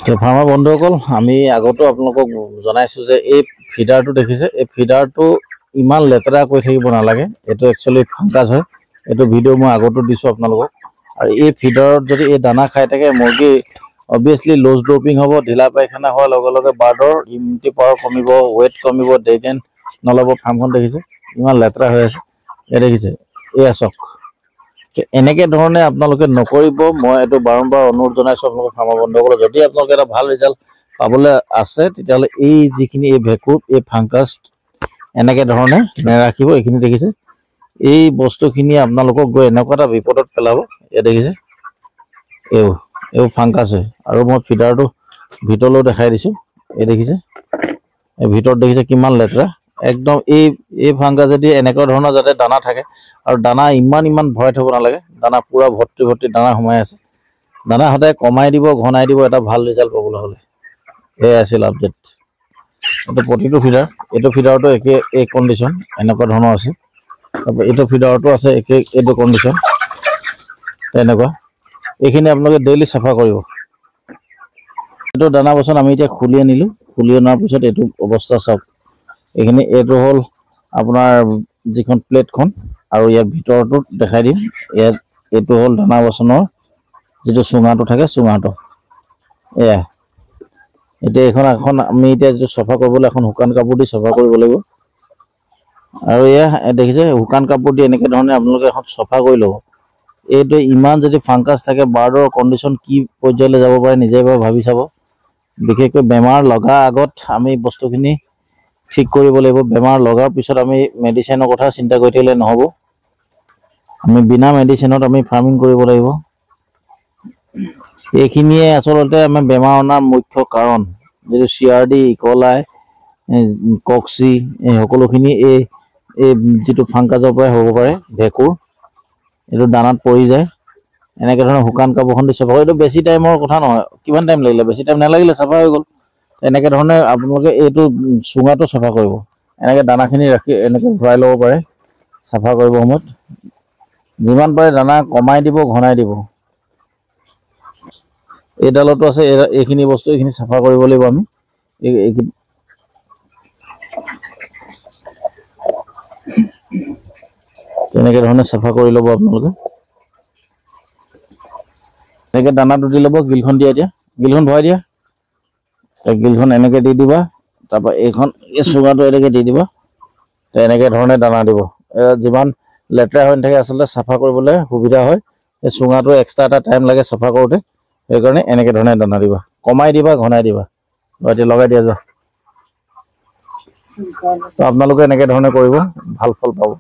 farmer বন্ধুসকল আমি আগতো আপোনালোকক জনাইছো যে এই ফিডাৰটো দেখিছে এই ফিডাৰটো ইমান লেতেৰা কৰি থাকিব নালাগে এইটো একচুয়ালি ফাংগাছ হয় এইটো ভিডিঅ' মই আগতো দিছো আপোনালোকক আৰু এই ফিডাৰত যদি এই দানা খাই থাকে মুৰ্গী অবভিয়াছলি লজ ড্ৰপিং হ'ব ঢিলা পায়খানা হোৱাৰ লগে লগে বাৰ্ডৰ ইমিউনিটি পাৱাৰ কমিব ৱেট কমিব ডেগেন নল'ব ফাৰ্মখন দেখিছে ইমান লেতেৰা হৈ আছে এই দেখিছে এয়া চাওক এনেকে ধৰণে আপোনালোকে নকৰিব মই এটো বাৰম্বাৰ অনুৰোধ জনাইছো আপোনালোক ফাৰ্মাৰ বন্ধুসকল যদি আপোনালোকে এটা ভাল ৰিজাল্ট পাবলৈ আছে তেতিয়াহ'লে এই যিখিনি এই ভেকুৰ এই ফাংগাছ এনেকে ধৰণে নেৰাখিব এইখিনি দেখিছে এই বস্তুখিনি আপোনালোকক গৈ এনেকুৱা এটা বিপদত পেলাব এই দেখিছে এই ফাংগাছ হয় আৰু মই ফিডাৰটো ভিতৰলৈ দেখাই দিছো এই দেখিছে এই ভিতৰত দেখিছে কিমান লেতেৰা একদম এই ফাংগাছ যদি এনেকুৱা ধৰণৰ যাতে দানা থাকে আৰু দানা ইমান ভয় থব নালাগে দানা পুৰা ভৰ্তি দানা সোমাই আছে দানা হতে কমাই দিব ঘনাই দিব এটা ভাল ৰিজাল্ট পাবলৈ হলে এই আছিল আপডেট এটা প্ৰতিটো ফিডাৰ এইটো ফিডাৰটো একে এই কন্ডিশন এনেকুৱা ধৰণৰ আছে এইটো ফিডাৰটো আছে একে এইটো কন্ডিশন এনেকুৱা এইখিনি আপোনালোকে ডেইলি সাফা কৰিব এইটো দানা বছন আমি এতিয়া খুলি আনিলো খুলি অনাৰ পিছত এইটো অৱস্থা চাওক এইখিনি এইটো হল আপোনাৰ যিখন প্লেটখন আৰু ইয়াৰ ভিতৰটো দেখাই দিম ইয়াত এইটো হল দানা বছনৰ যেটো সুঙাটো থাকে সুঙাটো এয়া এতিয়া এখন আমি এতিয়া যে সফা কৰিবলৈ এখন হুকান কাপোৰ দি সফা কৰিব লাগিব আৰু এয়া দেখিছে হুকান কাপোৰ দি এনেকে ধৰণে আপোনালোকে এখন সফা কৰি লব এইটো ইমান যদি ফাংগাছ থাকে বাৰ্ডৰ কন্ডিশন কি পৰ্যায়লৈ যাব পাৰে নিজে ভাবি চাব বিশেষকৈ বেমাৰ লগা আগত আমি বস্তুখিনি ঠিক কৰিব লাগিব বেমাৰ লগাৰ পিছত আমি মেডিচিনৰ কথা চিন্তা কৰি থাকিলে নহব আমি বিনা মেডিচিনত আমি ফাৰ্মিং কৰিব লাগিব এইখিনিয়ে আসলতে আমি বেমাৰ অনাৰ মুখ্য কাৰণ যেটো সিআৰডি ইকলাই কক্সি এই সকলোখিনি এই যেটো ফাংগাছৰ পৰা হ'ব পাৰে ভেকুৰ এটো দানাত পৰি যায় এনেকে ধৰণৰ হুকান কাপোৰখন দি সফা এইটো বেছি টাইমৰ কথা নহয় কিমান টাইম লাগিলে বেছি টাইম নালাগিলে সফা হৈ গ'ল এনেকে ধৰণে আপোনালোকে এইটো সুঙাটো সফা কৰিব এনেকে দানাখিনি ৰাখি এনেকে ভৰাই ল'ব পাৰে সফা কৰিব সময়ত যিমান পাৰে দানা কমাই দিব ঘনাই দিব এডালটো আছে এইখিনি বস্তু এইখিনি সফা কৰিব লাগিব আমি এনেকে ধৰণে সফা কৰি ল'ব আপোনালোকে এনেকে দানাটো দি ল'ব গিলখন দিয়া দিয়া গিলখন ভৰাই দিয়া গিলখন এনেকে দি দিবা তাৰপা এইখন এই সুঙাটো এনেকে দি দিবা এনেকে ধৰণে দানা দিব যিমান লেতেৰা হৈ থাকে আসলে সফা কৰিবলৈ সুবিধা হয় এই সুঙাটো এক্সট্ৰা এটা টাইম লাগে সফা কৰোতে এই কাৰণে এনেকে ধৰণে দানা দিবা কমাই দিবা ঘনাই দিবা এতিয়া লগাই দিয়া যা তো আপোনালোকে এনেকে ধৰণে কৰিব ভাল ফল পাব